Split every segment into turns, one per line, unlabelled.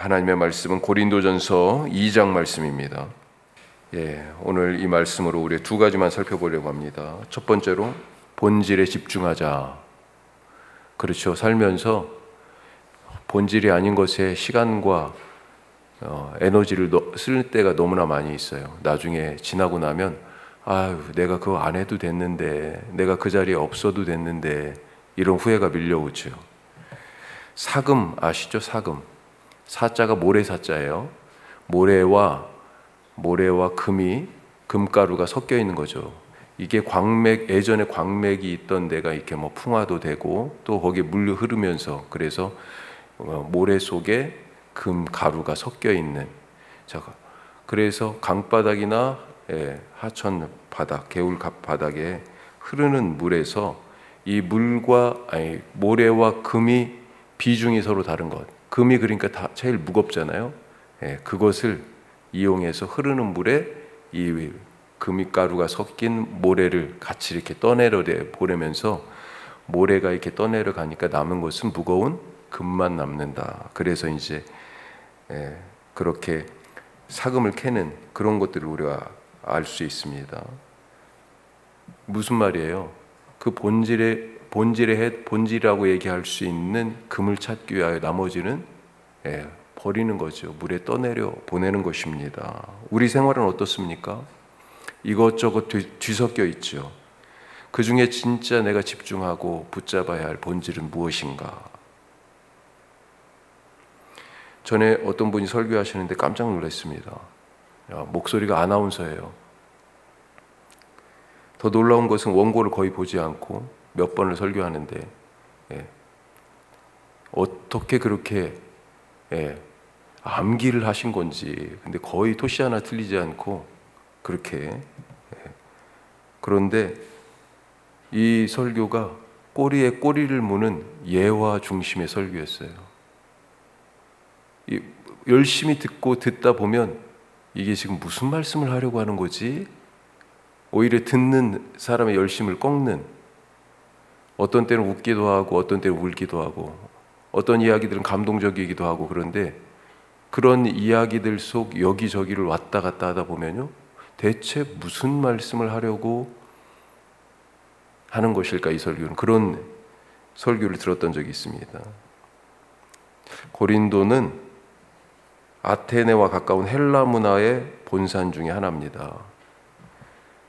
하나님의 말씀은 고린도전서 2장 말씀입니다. 오늘 이 말씀으로 우리 두 가지만 살펴보려고 합니다. 첫 번째로 본질에 집중하자. 그렇죠. 살면서 본질이 아닌 것에 시간과 에너지를 쓸 때가 너무나 많이 있어요. 나중에 지나고 나면 내가 그거 안 해도 됐는데, 내가 그 자리에 없어도 됐는데, 이런 후회가 밀려오죠. 사금 아시죠? 사금. 사자가 모래사자예요. 모래와 금이, 금가루가 섞여 있는 거죠. 이게 예전에 광맥이 있던 데가 이렇게 풍화도 되고, 또 거기에 물 흐르면서, 그래서 모래 속에 금가루가 섞여 있는. 그래서 강바닥이나 하천 바닥, 개울 바닥에 흐르는 물에서 이 모래와 금이 비중이 서로 다른 것. 금이 그러니까 제일 무겁잖아요. 그것을 이용해서 흐르는 물에 이 금가루가 섞인 모래를 같이 이렇게 떠내려 보내면서 모래가 이렇게 떠내려 가니까 남은 것은 무거운 금만 남는다. 그래서 이제 그렇게 사금을 캐는 그런 것들을 우리가 알 수 있습니다. 무슨 말이에요? 그 본질이라고 얘기할 수 있는 금을 찾기 위하여 나머지는 버리는 거죠. 물에 떠내려 보내는 것입니다. 우리 생활은 어떻습니까? 이것저것 뒤섞여 있죠. 그 중에 진짜 내가 집중하고 붙잡아야 할 본질은 무엇인가? 전에 어떤 분이 설교하시는데 깜짝 놀랐습니다. 목소리가 아나운서예요. 더 놀라운 것은 원고를 거의 보지 않고 몇 번을 설교하는데 어떻게 그렇게 암기를 하신 건지. 근데 거의 토시 하나 틀리지 않고 그렇게. 그런데 이 설교가 꼬리에 꼬리를 무는 예화 중심의 설교였어요. 열심히 듣다 보면 이게 지금 무슨 말씀을 하려고 하는 거지? 오히려 듣는 사람의 열심을 꺾는, 어떤 때는 웃기도 하고 어떤 때는 울기도 하고 어떤 이야기들은 감동적이기도 하고, 그런데 그런 이야기들 속 여기저기를 왔다 갔다 하다 보면요, 대체 무슨 말씀을 하려고 하는 것일까? 이 설교는. 그런 설교를 들었던 적이 있습니다. 고린도는 아테네와 가까운 헬라 문화의 본산 중에 하나입니다.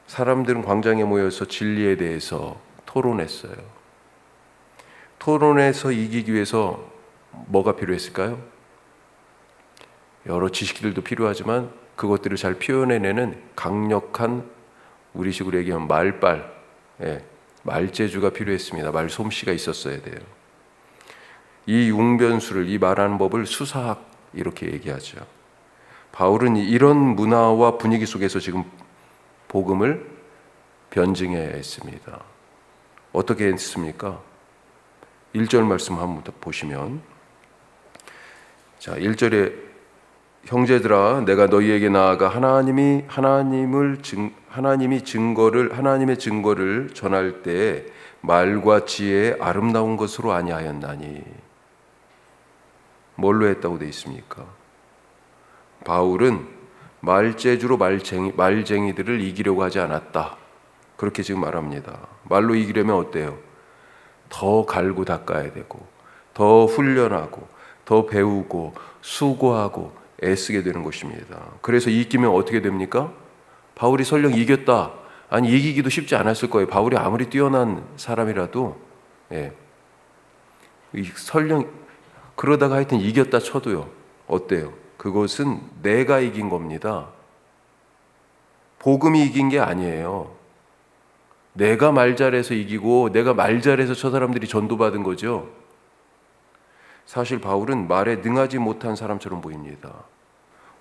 사람들은 광장에 모여서 진리에 대해서 토론했어요. 토론에서 이기기 위해서 뭐가 필요했을까요? 여러 지식들도 필요하지만 그것들을 잘 표현해내는 강력한, 우리식으로 얘기하면 말재주가 필요했습니다. 말솜씨가 있었어야 돼요. 이 웅변수를, 이 말하는 법을 수사학 이렇게 얘기하죠. 바울은 이런 문화와 분위기 속에서 지금 복음을 변증해야 했습니다. 어떻게 했습니까? 1절 말씀 한번 보시면, 1절에 형제들아, 내가 너희에게 나아가 하나님의 증거를 전할 때 말과 지혜의 아름다운 것으로 아니하였나니. 뭘로 했다고 되어 있습니까? 바울은 말재주로 말쟁이들을 이기려고 하지 않았다. 그렇게 지금 말합니다. 말로 이기려면 어때요? 더 갈고 닦아야 되고, 더 훈련하고, 더 배우고, 수고하고 애쓰게 되는 것입니다. 그래서 이기면 어떻게 됩니까? 바울이 설령 이겼다. 아니, 이기기도 쉽지 않았을 거예요. 바울이 아무리 뛰어난 사람이라도 설령 그러다가 하여튼 이겼다 쳐도요, 어때요? 그것은 내가 이긴 겁니다. 복음이 이긴 게 아니에요. 내가 말 잘해서 이기고 내가 말 잘해서 저 사람들이 전도받은 거죠. 사실 바울은 말에 능하지 못한 사람처럼 보입니다.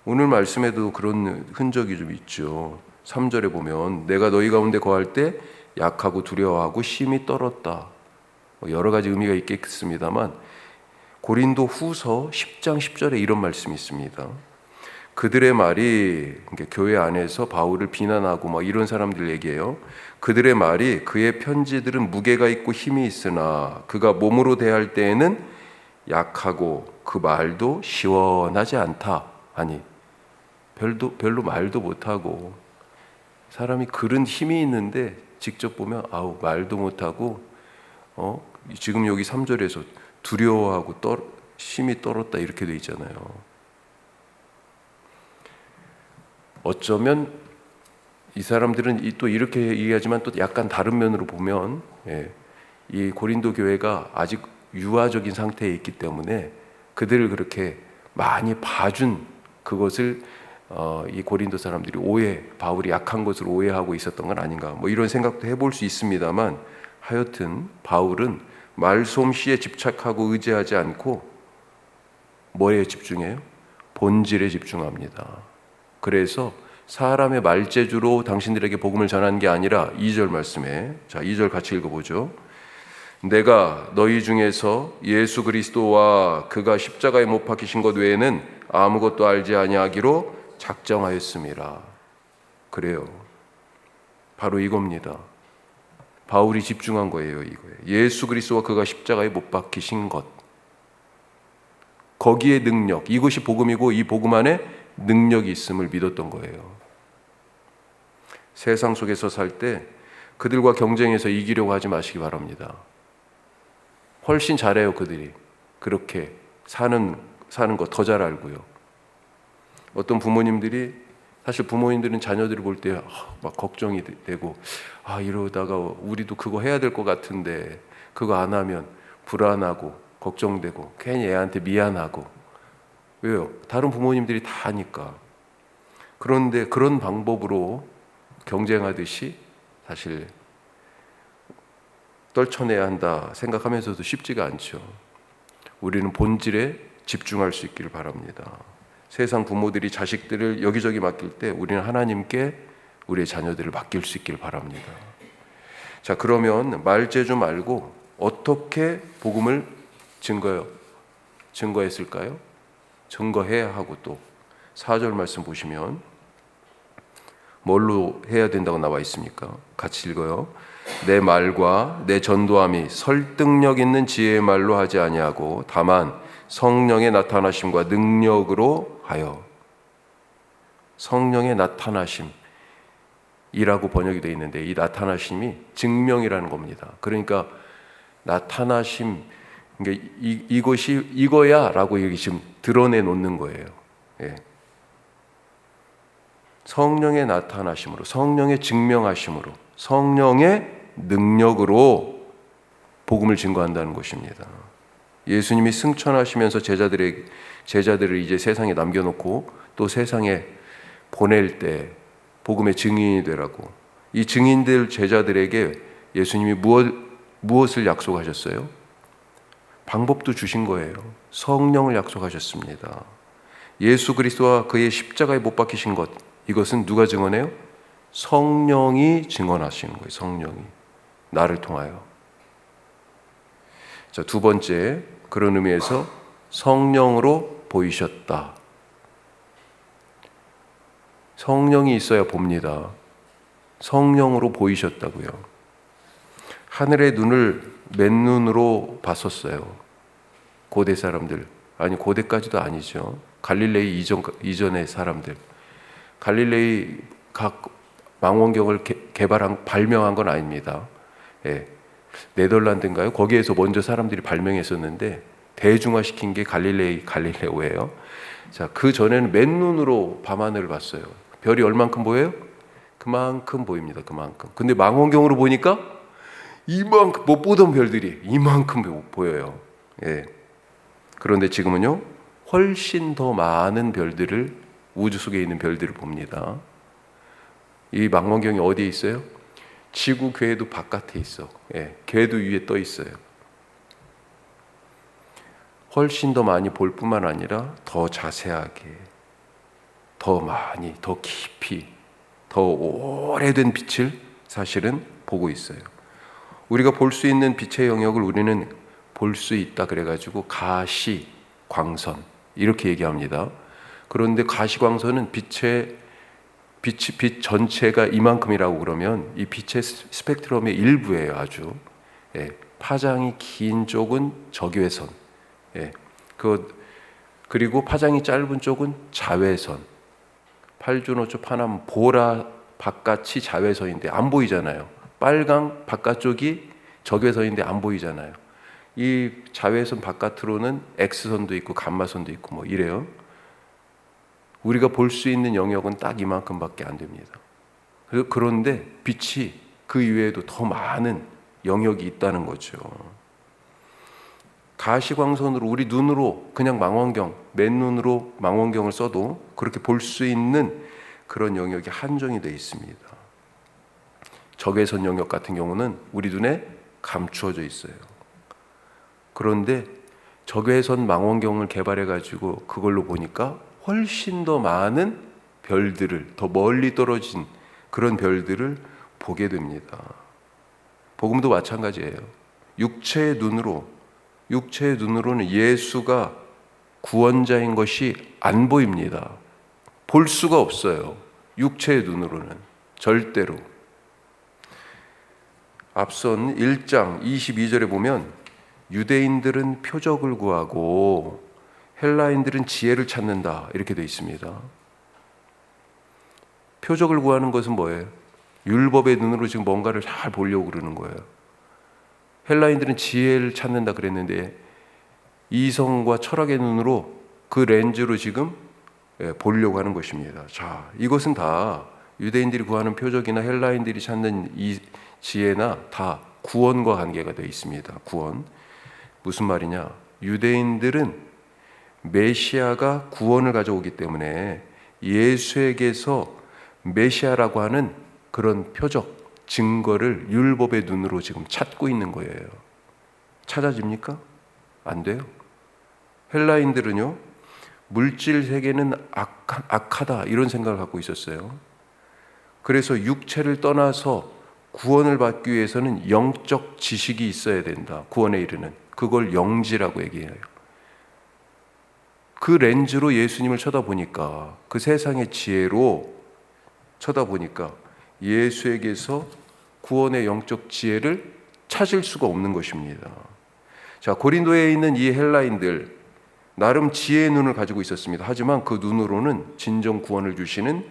오늘 말씀에도 그런 흔적이 좀 있죠. 3절에 보면 내가 너희 가운데 거할 때 약하고 두려워하고 심히 떨었다. 여러 가지 의미가 있겠습니다만 고린도 후서 10장 10절에 이런 말씀이 있습니다. 그들의 말이, 교회 안에서 바울을 비난하고 이런 사람들 얘기예요. 그들의 말이, 그의 편지들은 무게가 있고 힘이 있으나 그가 몸으로 대할 때에는 약하고 그 말도 시원하지 않다. 아니, 별로 말도 못하고, 사람이 그런 힘이 있는데 직접 보면 아우 말도 못하고, 지금 여기 3절에서 두려워하고 심히 떨었다 이렇게 돼 있잖아요. 어쩌면 이 사람들은 또 이렇게 얘기하지만 또 약간 다른 면으로 보면, 이 고린도 교회가 아직 유아적인 상태에 있기 때문에 그들을 그렇게 많이 봐준 그것을 이 고린도 사람들이 바울이 약한 것을 오해하고 있었던 건 아닌가, 뭐 이런 생각도 해볼 수 있습니다만, 하여튼 바울은 말솜씨에 집착하고 의지하지 않고 뭐에 집중해요? 본질에 집중합니다. 그래서 사람의 말재주로 당신들에게 복음을 전한 게 아니라 2절 말씀에, 자 2절 같이 읽어보죠. 내가 너희 중에서 예수 그리스도와 그가 십자가에 못 박히신 것 외에는 아무것도 알지 아니하기로 작정하였음이라. 그래요. 바로 이겁니다. 바울이 집중한 거예요. 이거예요. 예수 그리스도와 그가 십자가에 못 박히신 것, 거기에 능력, 이것이 복음이고 이 복음 안에 능력이 있음을 믿었던 거예요. 세상 속에서 살 때 그들과 경쟁해서 이기려고 하지 마시기 바랍니다. 훨씬 잘해요. 그들이 그렇게 사는 거 더 잘 알고요. 어떤 부모님들이, 사실 부모님들은 자녀들을 볼 때 막 걱정이 되고, 이러다가 우리도 그거 해야 될 것 같은데 그거 안 하면 불안하고 걱정되고 괜히 애한테 미안하고. 왜요? 다른 부모님들이 다 하니까. 그런데 그런 방법으로 경쟁하듯이 사실 떨쳐내야 한다 생각하면서도 쉽지가 않죠. 우리는 본질에 집중할 수 있기를 바랍니다. 세상 부모들이 자식들을 여기저기 맡길 때 우리는 하나님께 우리의 자녀들을 맡길 수 있기를 바랍니다. 자, 그러면 말재주 말고 어떻게 복음을 증거했을까요? 증거해야 하고, 또 4절 말씀 보시면 뭘로 해야 된다고 나와 있습니까? 같이 읽어요. 내 말과 내 전도함이 설득력 있는 지혜의 말로 하지 아니하고 다만 성령의 나타나심과 능력으로 하여. 성령의 나타나심이라고 번역이 되어 있는데, 이 나타나심이 증명이라는 겁니다. 그러니까 나타나심, 그러니까 이것이 이거야 라고 여기 지금 드러내 놓는 거예요. 성령의 나타나심으로, 성령의 증명하심으로, 성령의 능력으로 복음을 증거한다는 것입니다. 예수님이 승천하시면서 제자들을 이제 세상에 남겨놓고 또 세상에 보낼 때 복음의 증인이 되라고, 이 증인들 제자들에게 예수님이 무엇을 약속하셨어요? 방법도 주신 거예요. 성령을 약속하셨습니다. 예수 그리스도와 그의 십자가에 못 박히신 것, 이것은 누가 증언해요? 성령이 증언하시는 거예요. 성령이 나를 통하여. 자, 두 번째, 그런 의미에서 성령으로 보이셨다. 성령이 있어야 봅니다. 성령으로 보이셨다고요. 하늘의 눈을 맨눈으로 봤었어요. 고대 사람들, 아니 고대까지도 아니죠. 갈릴레이 이전의 사람들. 갈릴레이 각 망원경을 발명한 건 아닙니다. 네덜란드인가요? 거기에서 먼저 사람들이 발명했었는데 대중화시킨 게 갈릴레오예요. 자, 그 전에는 맨눈으로 밤하늘을 봤어요. 별이 얼만큼 보여요? 그만큼 보입니다. 그만큼. 근데 망원경으로 보니까 이만큼, 못 보던 별들이 이만큼 보여요. 그런데 지금은요, 훨씬 더 많은 별들을, 우주 속에 있는 별들을 봅니다. 이 망원경이 어디에 있어요? 지구 궤도 바깥에 있어. 궤도 위에 떠 있어요. 훨씬 더 많이 볼 뿐만 아니라 더 자세하게, 더 많이, 더 깊이, 더 오래된 빛을 사실은 보고 있어요. 우리가 볼 수 있는 빛의 영역을 우리는 볼 수 있다 그래가지고 가시광선 이렇게 얘기합니다. 그런데 가시광선은 빛 전체가 이만큼이라고 그러면 이 빛의 스펙트럼의 일부예요. 아주 파장이 긴 쪽은 적외선, 그 그리고 파장이 짧은 쪽은 자외선. 팔주노초 파남 보라 바깥이 자외선인데 안 보이잖아요. 빨강 바깥쪽이 적외선인데 안 보이잖아요. 이 자외선 바깥으로는 X선도 있고 감마선도 있고 뭐 이래요. 우리가 볼 수 있는 영역은 딱 이만큼밖에 안 됩니다. 그런데 빛이 그 이외에도 더 많은 영역이 있다는 거죠. 가시광선으로 우리 눈으로 그냥 망원경, 맨눈으로 망원경을 써도 그렇게 볼 수 있는 그런 영역이 한정이 되어 있습니다. 적외선 영역 같은 경우는 우리 눈에 감추어져 있어요. 그런데 적외선 망원경을 개발해 가지고 그걸로 보니까 훨씬 더 많은 별들을, 더 멀리 떨어진 그런 별들을 보게 됩니다. 복음도 마찬가지예요. 육체의 눈으로는 예수가 구원자인 것이 안 보입니다. 볼 수가 없어요. 육체의 눈으로는 절대로. 앞선 1장 22절에 보면 유대인들은 표적을 구하고 헬라인들은 지혜를 찾는다 이렇게 되어 있습니다. 표적을 구하는 것은 뭐예요? 율법의 눈으로 지금 뭔가를 잘 보려고 그러는 거예요. 헬라인들은 지혜를 찾는다 그랬는데 이성과 철학의 눈으로 그 렌즈로 지금 보려고 하는 것입니다. 자, 이것은 다 유대인들이 구하는 표적이나 헬라인들이 찾는 이 지혜나 다 구원과 관계가 되어 있습니다. 구원. 무슨 말이냐? 유대인들은 메시아가 구원을 가져오기 때문에 예수에게서 메시아라고 하는 그런 표적, 증거를 율법의 눈으로 지금 찾고 있는 거예요. 찾아집니까? 안 돼요. 헬라인들은요, 물질 세계는 악하다 이런 생각을 갖고 있었어요. 그래서 육체를 떠나서 구원을 받기 위해서는 영적 지식이 있어야 된다. 구원에 이르는. 그걸 영지라고 얘기해요. 그 렌즈로 예수님을 쳐다보니까, 그 세상의 지혜로 쳐다보니까 예수에게서 구원의 영적 지혜를 찾을 수가 없는 것입니다. 자, 고린도에 있는 이 헬라인들 나름 지혜의 눈을 가지고 있었습니다. 하지만 그 눈으로는 진정 구원을 주시는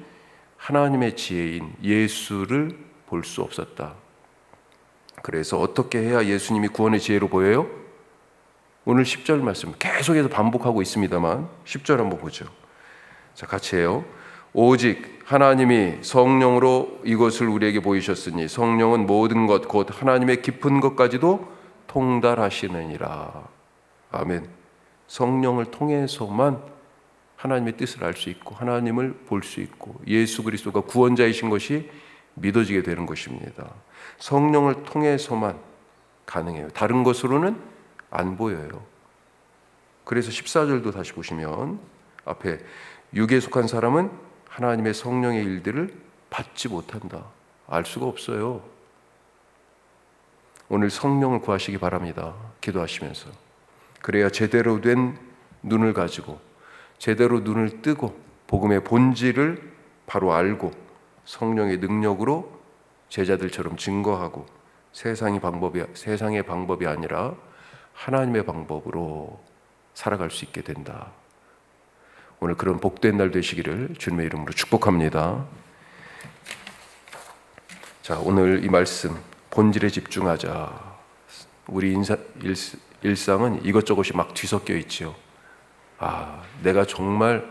하나님의 지혜인 예수를 볼 수 없었다. 그래서 어떻게 해야 예수님이 구원의 지혜로 보여요? 오늘 10절 말씀 계속해서 반복하고 있습니다만 10절 한번 보죠. 자, 같이 해요. 오직 하나님이 성령으로 이것을 우리에게 보이셨으니 성령은 모든 것 곧 하나님의 깊은 것까지도 통달하시느니라. 아멘. 성령을 통해서만 하나님의 뜻을 알 수 있고 하나님을 볼 수 있고 예수 그리스도가 구원자이신 것이 믿어지게 되는 것입니다. 성령을 통해서만 가능해요. 다른 것으로는 안 보여요. 그래서 14절도 다시 보시면 앞에 육에 속한 사람은 하나님의 성령의 일들을 받지 못한다. 알 수가 없어요. 오늘 성령을 구하시기 바랍니다. 기도하시면서. 그래야 제대로 된 눈을 가지고 제대로 눈을 뜨고 복음의 본질을 바로 알고 성령의 능력으로 제자들처럼 증거하고 세상의 방법이 아니라 하나님의 방법으로 살아갈 수 있게 된다. 오늘 그런 복된 날 되시기를 주님의 이름으로 축복합니다. 자, 오늘 이 말씀 본질에 집중하자. 우리 일상은 이것저것이 막 뒤섞여 있지요. 내가 정말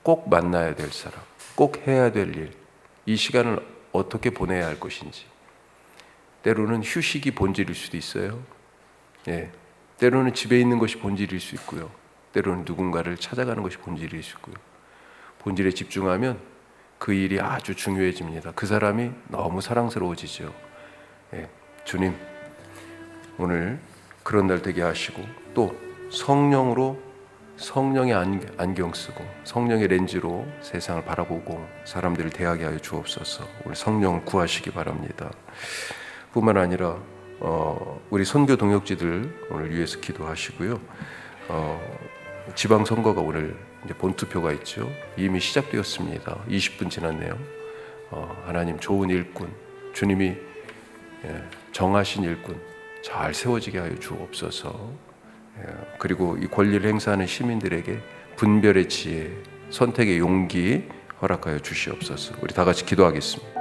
꼭 만나야 될 사람, 꼭 해야 될 일, 이 시간을 어떻게 보내야 할 것인지. 때로는 휴식이 본질일 수도 있어요. 때로는 집에 있는 것이 본질일 수 있고요. 때로는 누군가를 찾아가는 것이 본질일 수 있고요. 본질에 집중하면 그 일이 아주 중요해집니다. 그 사람이 너무 사랑스러워지죠. 주님, 오늘 그런 날 되게 하시고 또 성령의 안경 쓰고 성령의 렌즈로 세상을 바라보고 사람들을 대하게 하여 주옵소서. 우리 성령을 구하시기 바랍니다. 뿐만 아니라 우리 선교 동역지들 오늘 위해서 기도하시고요. 지방선거가 오늘 이제 본투표가 있죠. 이미 시작되었습니다. 20분 지났네요. 하나님 좋은 일꾼, 주님이 정하신 일꾼 잘 세워지게 하여 주옵소서. 그리고 이 권리를 행사하는 시민들에게 분별의 지혜, 선택의 용기 허락하여 주시옵소서. 우리 다 같이 기도하겠습니다.